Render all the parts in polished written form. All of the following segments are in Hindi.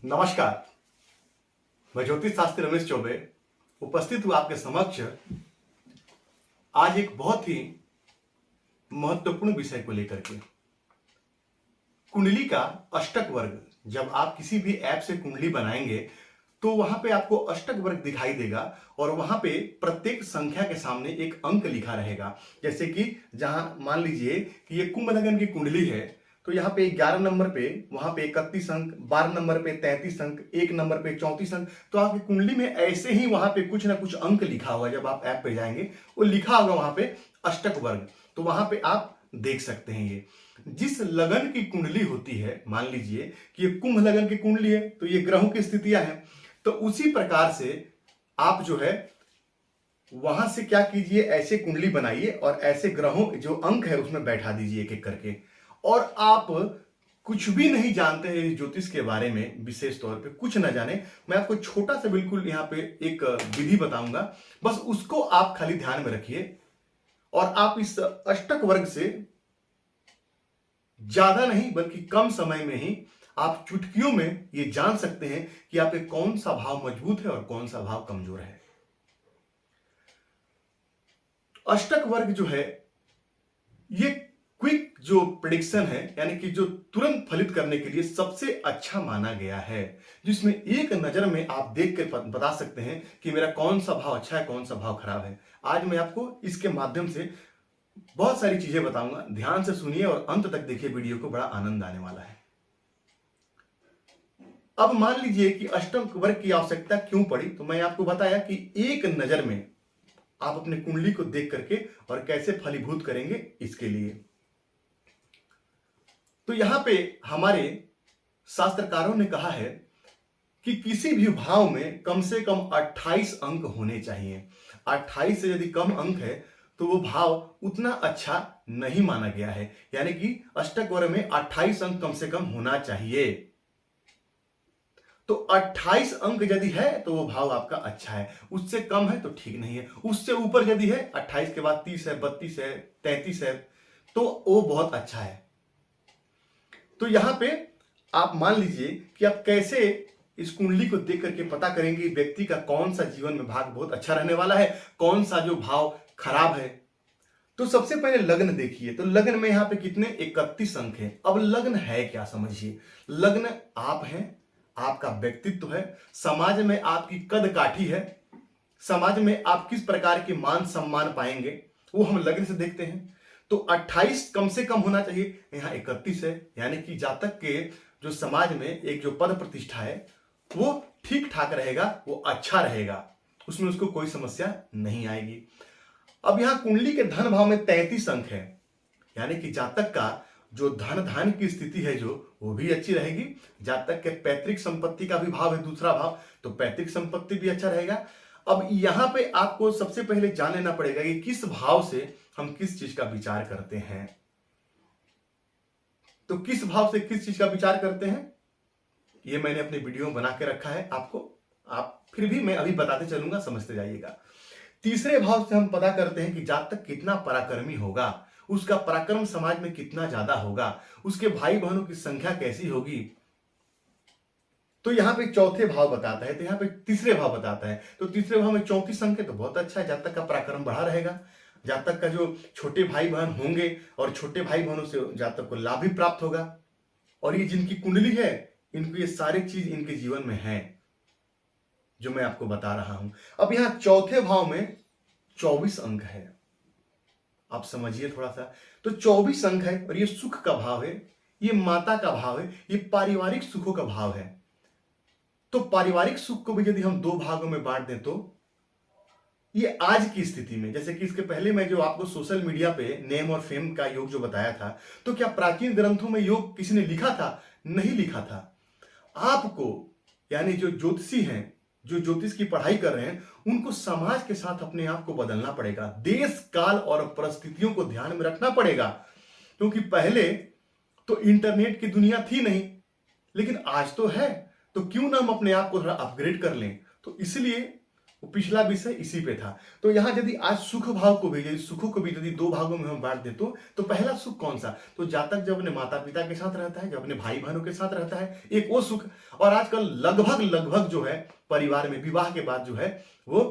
नमस्कार। मैं ज्योतिष शास्त्री रमेश चौबे उपस्थित हूँ आपके समक्ष आज एक बहुत ही महत्वपूर्ण विषय को लेकर के। कुंडली का अष्टक वर्ग। जब आप किसी भी ऐप से कुंडली बनाएंगे तो वहां पे आपको अष्टक वर्ग दिखाई देगा और वहां पे प्रत्येक संख्या के सामने एक अंक लिखा रहेगा। जैसे कि जहां मान लीजिए कि ये कुंभ लगन की कुंडली है तो यहाँ पे 11 नंबर पे, वहां पे 31 अंक, 12 नंबर पे 33 अंक, 1 नंबर पे 34 अंक। तो आपकी कुंडली में ऐसे ही वहां पे कुछ ना कुछ अंक लिखा होगा। जब आप ऐप पे जाएंगे वो लिखा होगा वहां पे अष्टक वर्ग, तो वहां पे आप देख सकते हैं। ये जिस लगन की कुंडली होती है, मान लीजिए कि ये कुंभ लगन की कुंडली है तो ये ग्रहों की स्थितियां हैं, तो उसी प्रकार से आप जो है वहां से क्या कीजिए, ऐसे कुंडली बनाइए और ऐसे ग्रहों जो अंक है उसमें बैठा दीजिए एक एक करके। और आप कुछ भी नहीं जानते हैं ज्योतिष के बारे में, विशेष तौर पे कुछ ना जाने, मैं आपको छोटा सा बिल्कुल यहाँ पे एक विधि बताऊंगा, बस उसको आप खाली ध्यान में रखिए और आप इस अष्टक वर्ग से ज्यादा नहीं बल्कि कम समय में ही आप चुटकियों में ये जान सकते हैं कि आपके कौन सा भाव मजबूत है और कौन सा भाव कमजोर है। अष्टक वर्ग जो है ये क्विक जो प्रेडिक्शन है, यानी कि जो तुरंत फलित करने के लिए सबसे अच्छा माना गया है, जिसमें एक नजर में आप देख कर बता सकते हैं कि मेरा कौन सा भाव अच्छा है, कौन सा भाव खराब है। आज मैं आपको इसके माध्यम से बहुत सारी चीजें बताऊंगा। ध्यान से सुनिए और अंत तक देखिए वीडियो को, बड़ा आनंद आने वाला है। अब मान लीजिए कि अष्टक वर्ग की आवश्यकता क्यों पड़ी, तो मैं आपको बताया कि एक नजर में आप अपने कुंडली को देख करके और कैसे फलीभूत करेंगे इसके लिए। तो यहां पे हमारे शास्त्रकारों ने कहा है कि किसी भी भाव में कम से कम 28 अंक होने चाहिए। 28 से यदि कम अंक है तो वो भाव उतना अच्छा नहीं माना गया है, यानी कि अष्टक वर्ग में 28 अंक कम से कम होना चाहिए। तो 28 अंक यदि है तो वो भाव आपका अच्छा है, उससे कम है तो ठीक नहीं है। उससे ऊपर यदि है, 28 के बाद 30 है, 32 है, 33 है, तो वो बहुत अच्छा है। तो यहां पे आप मान लीजिए कि आप कैसे इस कुंडली को देख करके पता करेंगे व्यक्ति का कौन सा जीवन में भाग बहुत अच्छा रहने वाला है, कौन सा जो भाव खराब है। तो सबसे पहले लग्न देखिए। तो लग्न में यहां पे कितने 31 अंक है। अब लग्न है क्या, समझिए। लग्न आप हैं, आपका व्यक्तित्व है, समाज में आपकी कद काठी है, समाज में आप किस प्रकार के मान सम्मान पाएंगे वो हम लग्न से देखते हैं। तो 28 कम से कम होना चाहिए, यहां 31 है, यानी कि जातक के जो समाज में एक जो पद प्रतिष्ठा है वो ठीक ठाक रहेगा, वो अच्छा रहेगा, उसमें उसको कोई समस्या नहीं आएगी। अब यहां कुंडली के धन भाव में 33 अंक है, यानी कि जातक का जो धन धान की स्थिति है जो वो भी अच्छी रहेगी। जातक के पैतृक संपत्ति का भी भाव है दूसरा भाव, तो पैतृक संपत्ति भी अच्छा रहेगा। अब यहां पे आपको सबसे पहले जान लेना पड़ेगा कि किस भाव से हम किस चीज का विचार करते हैं। तो किस भाव से किस चीज का विचार करते हैं ये मैंने अपने वीडियो में बना के रखा है आपको, आप फिर भी मैं अभी बताते चलूंगा, समझते जाइएगा। तीसरे भाव से हम पता करते हैं कि जातक कितना पराक्रमी होगा, उसका पराक्रम समाज में कितना ज्यादा होगा, उसके भाई बहनों की संख्या कैसी होगी। तो यहां पे चौथे भाव बताता है, तो यहां पे तीसरे भाव बताता है। तो तीसरे भाव में 34 अंक है तो बहुत अच्छा है, जातक का पराक्रम बढ़ा रहेगा, जातक का जो छोटे भाई बहन होंगे और छोटे भाई बहनों से जातक को लाभ भी प्राप्त होगा। और ये जिनकी कुंडली है इनको ये सारी चीज इनके जीवन में है जो मैं आपको बता रहा हूं। अब यहां चौथे भाव में 24 अंक है, आप समझिए थोड़ा सा। तो 24 अंक है और ये सुख का भाव है, ये माता का भाव है, ये पारिवारिक सुखों का भाव है। तो पारिवारिक सुख को भी यदि हम दो भागों में बांट दें तो ये आज की स्थिति में, जैसे कि इसके पहले मैं जो आपको सोशल मीडिया पे नेम और फेम का योग जो बताया था, तो क्या प्राचीन ग्रंथों में योग किसी ने लिखा था? नहीं लिखा था। आपको यानी जो ज्योतिषी हैं, जो ज्योतिष की पढ़ाई कर रहे हैं, उनको समाज के साथ अपने आप को बदलना पड़ेगा, देश काल और परिस्थितियों को ध्यान में रखना पड़ेगा। क्योंकि पहले तो इंटरनेट की दुनिया थी नहीं, लेकिन आज तो है, तो क्यों ना हम अपने आप को थोड़ा अपग्रेड कर लें। तो इसलिए वो पिछला विषय इसी पे था। तो यहाँ यदि आज सुख भाव को भी, यदि सुखों को भी यदि दो भागों में हम बांट दे तो पहला सुख कौन सा? तो जातक जब अपने माता पिता के साथ रहता है, जब अपने भाई बहनों के साथ रहता है, एक वो सुख। और आजकल लगभग लगभग जो है परिवार में विवाह के बाद जो है वो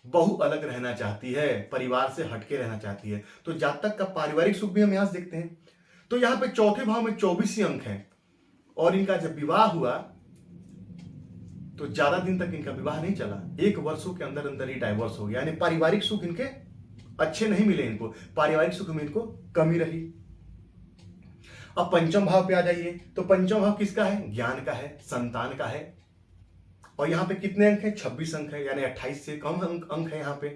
बहू अलग रहना चाहती है, परिवार से हटके रहना चाहती है। तो जातक का पारिवारिक सुख भी हम यहां से देखते हैं। तो यहाँ पे चौथे भाव में 24 ही अंक है और इनका जब विवाह हुआ तो ज्यादा दिन तक इनका विवाह नहीं चला, 1 वर्षों के अंदर अंदर ही डाइवोर्स हो गया। यानी पारिवारिक सुख इनके अच्छे नहीं मिले, इनको पारिवारिक सुख में इनको कमी रही। अब पंचम भाव पे आ जाइए। तो पंचम भाव किसका है? ज्ञान का है, संतान का है। और यहां पे कितने अंक है? 26 अंक है, यानी 28 से कम अंक है यहां पे।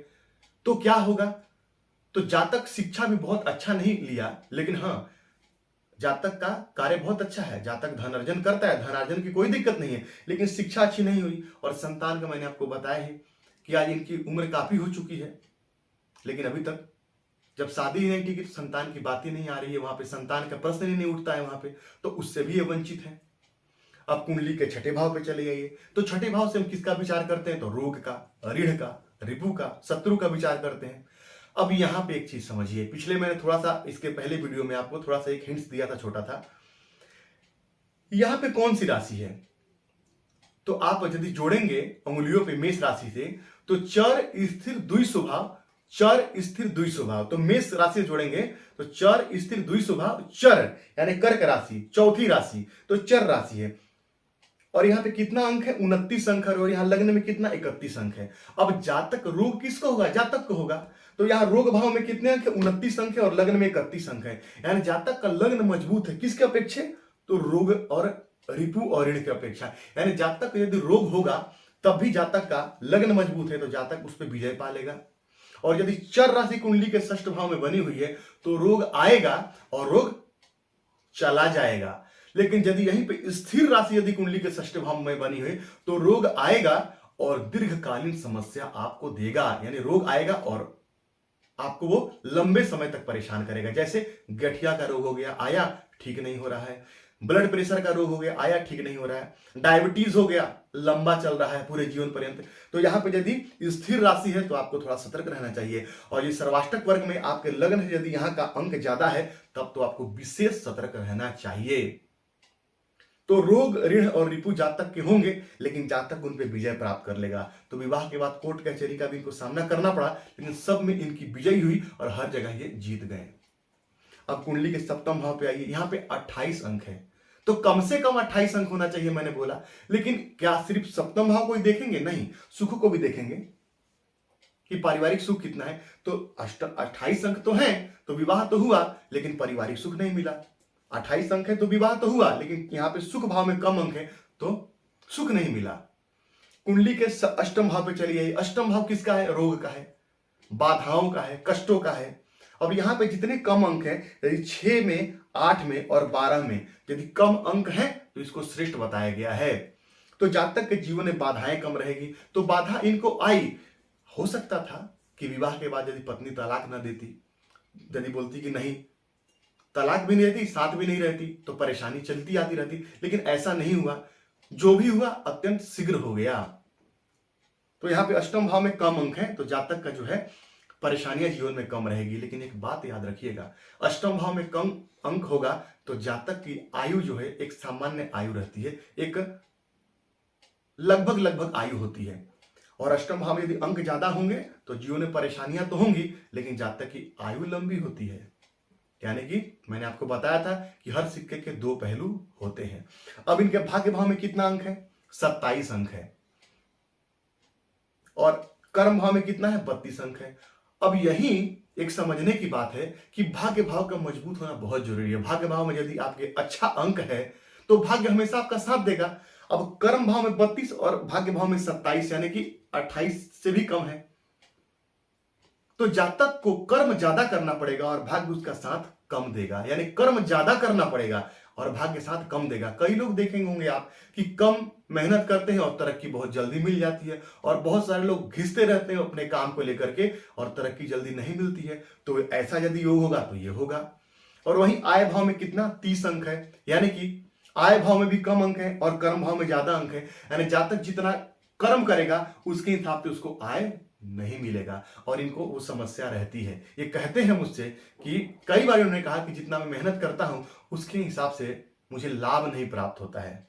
तो क्या होगा? तो जातक शिक्षा भी बहुत अच्छा नहीं लिया, लेकिन हाँ जातक का कार्य बहुत अच्छा है, जातक धन अर्जन करता है, धन अर्जन की कोई दिक्कत नहीं है, लेकिन शिक्षा अच्छी नहीं हुई। और संतान का मैंने आपको बताया है कि आज इनकी उम्र काफी हो चुकी है, लेकिन अभी तक जब शादी ही नहीं टिकी तो संतान की बात ही नहीं आ रही है, वहां पे संतान का प्रश्न ही नहीं उठता है वहां पे, तो उससे भी ये वंचित है। अब कुंडली के छठे भाव पे चले जाइए। तो छठे भाव से हम किसका विचार करते हैं? तो रोग का, ऋण का, रिपु का, शत्रु का विचार करते हैं। अब यहां पे एक चीज समझिए, पिछले मैंने थोड़ा सा इसके पहले वीडियो में आपको थोड़ा सा एक हिंट्स दिया था, छोटा था। यहां पे कौन सी राशि है? तो आप यदि जोड़ेंगे उंगलियों पे मेष राशि से तो चर स्थिर द्वि स्वभाव, चर स्थिर द्वि स्वभाव। तो मेष राशि से जोड़ेंगे तो चर स्थिर द्वि स्वभाव, चर यानी कर्क राशि, चौथी राशि, तो चर राशि है। और यहाँ पे कितना अंक है? 29 अंक है। और यहाँ लग्न में कितना? 31 अंक है। अब जातक रोग किसको होगा? जातक को होगा। तो यहाँ रोग भाव में कितने अंक है? 29 अंक है और लग्न में 31 अंक है। यानी जातक का लग्न मजबूत है, किसके अपेक्षा? तो रोग और रिपु और ऋण की अपेक्षा। यानी जातक यदि रोग होगा तब भी जातक का लग्न मजबूत है तो जातक उस पर विजय पा लेगा। और यदि चर राशि कुंडली के षष्ठ भाव में बनी हुई है तो रोग आएगा और रोग चला जाएगा। लेकिन यदि यहीं पे स्थिर राशि यदि कुंडली के षष्ठ भाव में बनी हुई तो रोग आएगा और दीर्घकालीन समस्या आपको देगा। यानी रोग आएगा और आपको वो लंबे समय तक परेशान करेगा। जैसे गठिया का रोग हो गया, आया ठीक नहीं हो रहा है। ब्लड प्रेशर का रोग हो गया, आया ठीक नहीं हो रहा है। डायबिटीज हो गया, लंबा चल रहा है पूरे जीवन पर्यंत। तो यहां पे यदि स्थिर राशि है तो आपको थोड़ा सतर्क रहना चाहिए। और ये सर्वाष्टक वर्ग में आपके लग्न है, यदि यहां का अंक ज्यादा है तब तो आपको विशेष सतर्क रहना चाहिए। तो रोग, ऋण और रिपु जातक के होंगे, लेकिन जातक उन पे विजय प्राप्त कर लेगा। तो विवाह के बाद कोर्ट कचहरी का भी इनको सामना करना पड़ा, लेकिन सब में इनकी विजय हुई और हर जगह ये जीत गए। अब कुंडली के सप्तम भाव पे आइए। यहाँ पे 28 अंक है, तो कम से कम 28 अंक होना चाहिए मैंने बोला। लेकिन क्या सिर्फ सप्तम भाव को ही देखेंगे? नहीं, सुख को भी देखेंगे कि पारिवारिक सुख कितना है। तो 28 अंक तो हैं, तो विवाह तो हुआ लेकिन पारिवारिक सुख नहीं मिला। 28 अंक है तो विवाह तो हुआ, लेकिन यहाँ पे सुख भाव में कम अंक है तो सुख नहीं मिला। कुंडली के अष्टम भाव पे चलिए। अष्टम भाव किसका है? रोग का है, बाधाओं का है, कष्टों का है। अब यहाँ पे जितने कम अंक है, यदि 6 में, 8 में और 12 में यदि कम अंक है तो इसको श्रेष्ठ बताया गया है। तो जातक के जीवन में बाधाएं कम रहेगी। तो बाधा इनको आई, हो सकता था कि विवाह के बाद यदि पत्नी तलाक न देती, यदि बोलती कि नहीं, तलाक भी नहीं रहती, साथ भी नहीं रहती, तो परेशानी चलती आती रहती, लेकिन ऐसा नहीं हुआ। जो भी हुआ अत्यंत शीघ्र हो गया। तो यहाँ पे अष्टम भाव में कम अंक है तो जातक का जो है परेशानियां जीवन में कम रहेगी। लेकिन एक बात याद रखिएगा, अष्टम भाव में कम अंक होगा तो जातक की आयु जो है एक सामान्य आयु रहती है, एक लगभग लगभग आयु होती है। और अष्टम भाव में यदि अंक ज्यादा होंगे तो जीवन में परेशानियां तो होंगी, लेकिन जातक की आयु लंबी होती है। यानी कि मैंने आपको बताया था कि हर सिक्के के दो पहलू होते हैं। अब इनके भाग्य भाव में कितना अंक है? 27 अंक है। और कर्म भाव में कितना है? 32 अंक है। अब यही एक समझने की बात है कि भाग्य भाव का मजबूत होना बहुत जरूरी है। भाग्य भाव में यदि आपके अच्छा अंक है तो भाग्य हमेशा आपका साथ देगा। अब कर्म भाव में 32 और भाग्य भाव में 27 यानी कि 28 से भी कम है। तो जातक को कर्म ज्यादा करना पड़ेगा और भाग्य उसका साथ कम देगा। यानी कर्म ज्यादा करना पड़ेगा और भाग्य साथ कम देगा। कई लोग देखेंगे होंगे आप कि कम मेहनत करते हैं और तरक्की बहुत जल्दी मिल जाती है, और बहुत सारे लोग घिसते रहते हैं अपने काम को लेकर के और तरक्की जल्दी नहीं मिलती है। तो ऐसा यदि योग होगा तो ये होगा। और वहीं आय भाव में कितना? 30 अंक है। यानी कि आय भाव में भी कम अंक है और कर्म भाव में ज्यादा अंक है। यानी जातक जितना कर्म करेगा उसके हिसाब से उसको आय नहीं मिलेगा और इनको वो समस्या रहती है। ये कहते हैं मुझसे कि कई बार उन्होंने कहा कि जितना मैं मेहनत करता हूं उसके हिसाब से मुझे लाभ नहीं प्राप्त होता है।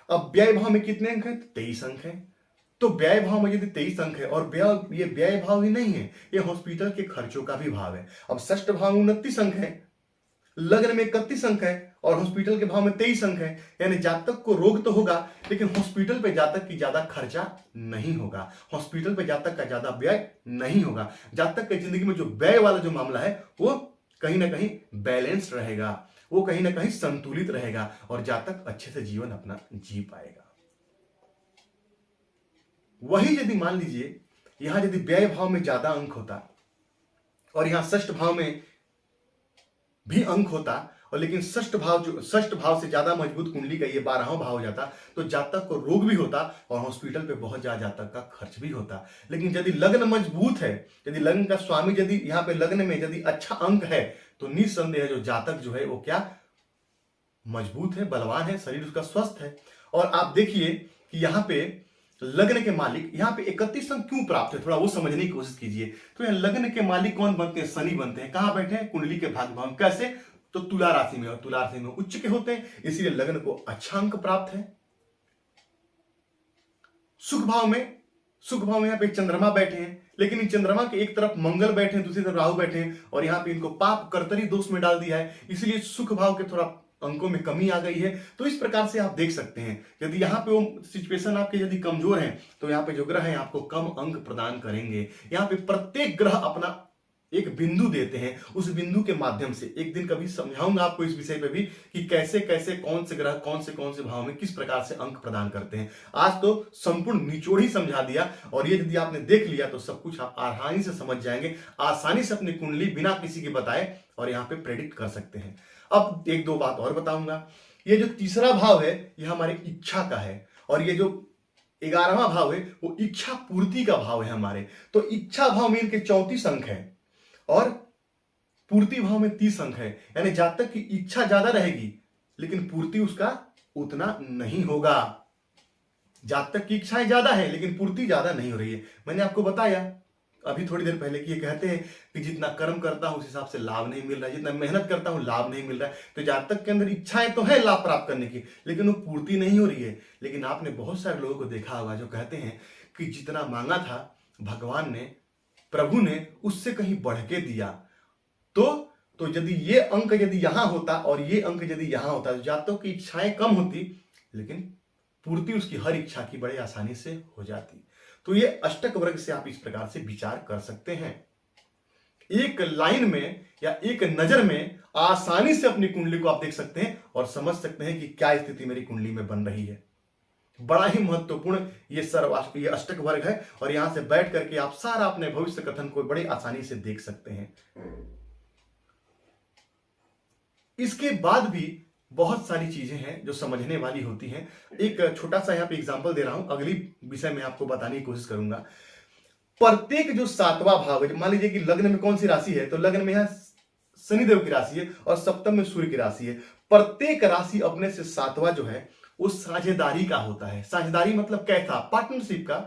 अब व्यय भाव में कितने अंक हैं? 23 अंक हैं। तो व्यय भाव में यदि 23 अंक है और व्यय, ये व्यय भाव ही नहीं है, ये हॉस्पिटल के खर्चों का भी भाव है। अब षष्ठ भाव में 29 अंक है, लग्न में 31 अंक है और हॉस्पिटल के भाव में 23 अंक है। यानी जातक को रोग तो होगा लेकिन हॉस्पिटल पे जातक की ज्यादा खर्चा नहीं होगा, हॉस्पिटल पे जातक का ज्यादा व्यय नहीं होगा। जातक की जिंदगी में जो व्यय वाला जो मामला है वो कहीं ना कहीं बैलेंस रहेगा, वो कहीं ना कहीं संतुलित रहेगा और जातक अच्छे से जीवन अपना जी पाएगा। वही यदि मान लीजिए यहां यदि व्यय भाव में ज्यादा अंक होता और यहां षष्ठ भाव में भी अंक होता और लेकिन षष्ठ भाव से ज्यादा मजबूत कुंडली का ये 12वां भाव हो जाता तो जातक को रोग भी होता और हॉस्पिटल पे बहुत ज्यादा जातक का खर्च भी होता। लेकिन यदि लग्न मजबूत है, यदि लग्न का स्वामी यदि यहाँ पे लग्न में यदि अच्छा अंक है तो निस्संदेह जो जातक जो है वो क्या मजबूत है, बलवान है, शरीर उसका स्वस्थ है। और आप देखिए कि यहाँ पे लग्न के मालिक यहाँ पे 31 अंक क्यों प्राप्त है, थोड़ा वो समझने की कोशिश कीजिए। तो यहाँ लग्न के मालिक कौन बनते हैं? शनि बनते हैं। कहां बैठे हैं? कुंडली के भाग्य भाव में। कैसे? तो तुला राशि में, और तुला राशि में उच्च के होते हैं, इसीलिए लग्न को अच्छा अंक प्राप्त है। सुख भाव में यहाँ पे चंद्रमा बैठे हैं, लेकिन इन चंद्रमा के एक तरफ मंगल बैठे हैं, दूसरी तरफ राहु बैठे हैं और यहाँ पे इनको पाप कर्तरी दोष में डाल दिया है, इसलिए सुख भाव के थोड़ा अंकों में कमी आ गई है। तो इस प्रकार से आप देख सकते हैं यदि यहाँ पे वो सिचुएशन आपके यदि कमजोर हैं तो यहाँ पे जो ग्रह हैं आपको कम अंक प्रदान करेंगे। यहाँ पे प्रत्येक ग्रह अपना एक बिंदु देते हैं, उस बिंदु के माध्यम से एक दिन कभी समझाऊंगा आपको इस विषय पे भी कि कैसे कैसे कौन से ग्रह कौन से भाव में किस प्रकार से अंक प्रदान करते हैं। आज तो संपूर्ण निचोड़ ही समझा दिया और ये यदि आपने देख लिया तो सब कुछ आप आसानी से समझ जाएंगे, आसानी से अपनी कुंडली बिना किसी के बताए और यहाँ पे प्रेडिक्ट कर सकते हैं। अब एक दो बात और बताऊंगा। ये जो तीसरा भाव है ये हमारी इच्छा का है और ये जो 11वां भाव है वो इच्छा पूर्ति का भाव है हमारे। तो इच्छा भाव में इनके 34 अंक है और पूर्ति भाव में 30 अंक है। यानी जातक की इच्छा ज्यादा रहेगी लेकिन पूर्ति उसका उतना नहीं होगा। जातक की इच्छाएं ज्यादा है लेकिन पूर्ति ज्यादा नहीं हो रही है। मैंने आपको बताया अभी थोड़ी देर पहले कि ये कहते हैं कि जितना कर्म करता हूं उस हिसाब से लाभ नहीं मिल रहा है, जितना मेहनत करता हूं लाभ नहीं मिल रहा है। तो जातक के अंदर इच्छाएं तो है लाभ प्राप्त करने की लेकिन वो पूर्ति नहीं हो रही है। लेकिन आपने बहुत सारे लोगों को देखा होगा जो कहते हैं कि जितना मांगा था भगवान ने, प्रभु ने उससे कहीं बढ़ के दिया। तो यदि ये अंक यदि यहां होता और ये अंक यदि यहां होता तो जातक की इच्छाएं कम होती लेकिन पूर्ति उसकी हर इच्छा की बड़े आसानी से हो जाती। तो ये अष्टक वर्ग से आप इस प्रकार से विचार कर सकते हैं। एक लाइन में या एक नजर में आसानी से अपनी कुंडली को आप देख सकते हैं और समझ सकते हैं कि क्या स्थिति मेरी कुंडली में बन रही है। बड़ा ही महत्वपूर्ण ये अष्टक वर्ग है और यहां से बैठ करके आप सारा अपने भविष्य कथन को बड़ी आसानी से देख सकते हैं। इसके बाद भी बहुत सारी चीजें हैं जो समझने वाली होती हैं। एक छोटा सा यहाँ पे एग्जांपल दे रहा हूं, अगली विषय में आपको बताने की कोशिश करूंगा। प्रत्येक जो 7वां भाव है, मान लीजिए कि लग्न में कौन सी राशि है तो लग्न में यहाँ शनिदेव की राशि है और सप्तम में सूर्य की राशि है। प्रत्येक राशि अपने से 7वां जो है वो साझेदारी का होता है। साझेदारी मतलब कैसा? पार्टनरशिप का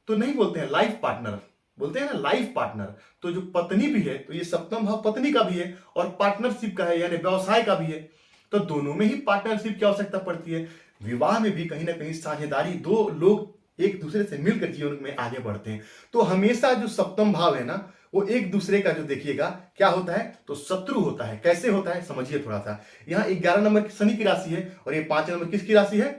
तो नहीं बोलते हैं, लाइफ पार्टनर बोलते हैं ना, लाइफ पार्टनर। तो जो पत्नी भी है तो ये सप्तम भाव पत्नी का भी है और पार्टनरशिप का है यानी व्यवसाय का भी है। तो दोनों में ही पार्टनरशिप की आवश्यकता पड़ती है। विवाह में भी कहीं ना कहीं साझेदारी, दो लोग एक दूसरे से मिलकर जीवन में आगे बढ़ते हैं। तो हमेशा जो सप्तम भाव है ना वो एक दूसरे का जो देखिएगा क्या होता है तो शत्रु होता है। कैसे होता है समझिए थोड़ा सा। यहाँ 11 नंबर शनि की राशि है और ये 5 नंबर किसकी राशि है?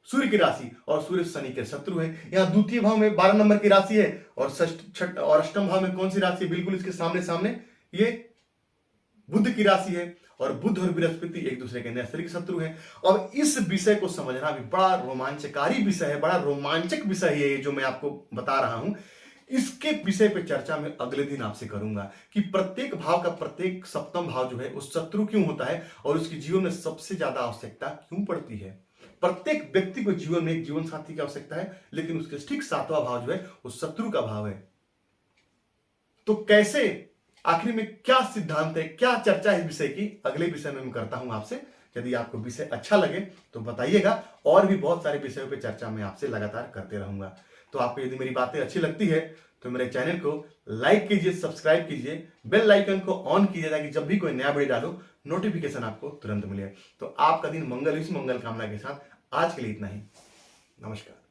सूर्य की राशि और सूर्य शनि के शत्रु है। यहाँ द्वितीय भाव में 12 नंबर की राशि है और छठ और अष्टम भाव में कौन सी राशि है? बिल्कुल इसके सामने सामने ये बुध की राशि है और बुध और बृहस्पति एक दूसरे के नैसर्गिक शत्रु हैं। अब इस विषय को समझना भी बड़ा रोमांचकारी विषय है, बड़ा रोमांचक विषय है ये जो मैं आपको बता रहा हूं। इसके विषय पे चर्चा मैं अगले दिन आपसे करूंगा कि प्रत्येक भाव का प्रत्येक सप्तम भाव जो है उस शत्रु क्यों होता है और उसके जीवन में सबसे ज्यादा आवश्यकता क्यों पड़ती है। प्रत्येक व्यक्ति को जीवन में एक जीवन साथी की आवश्यकता है लेकिन उसके ठीक 7वां भाव जो है वो शत्रु का भाव है। तो कैसे, आखिर में क्या सिद्धांत है, क्या चर्चा है इस विषय की, अगले विषय में मैं करता हूं आपसे। यदि आपको विषय अच्छा लगे तो बताइएगा, और भी बहुत सारे विषयों पर चर्चा मैं आपसे लगातार करते रहूंगा। तो आपको यदि मेरी बातें अच्छी लगती है तो मेरे चैनल को लाइक कीजिए, सब्सक्राइब कीजिए, बेल आइकन को ऑन कीजिए ताकि जब भी कोई नया वीडियो डालो नोटिफिकेशन आपको तुरंत मिले। तो आपका दिन मंगल, इस मंगल कामना के साथ आज के लिए इतना ही। नमस्कार।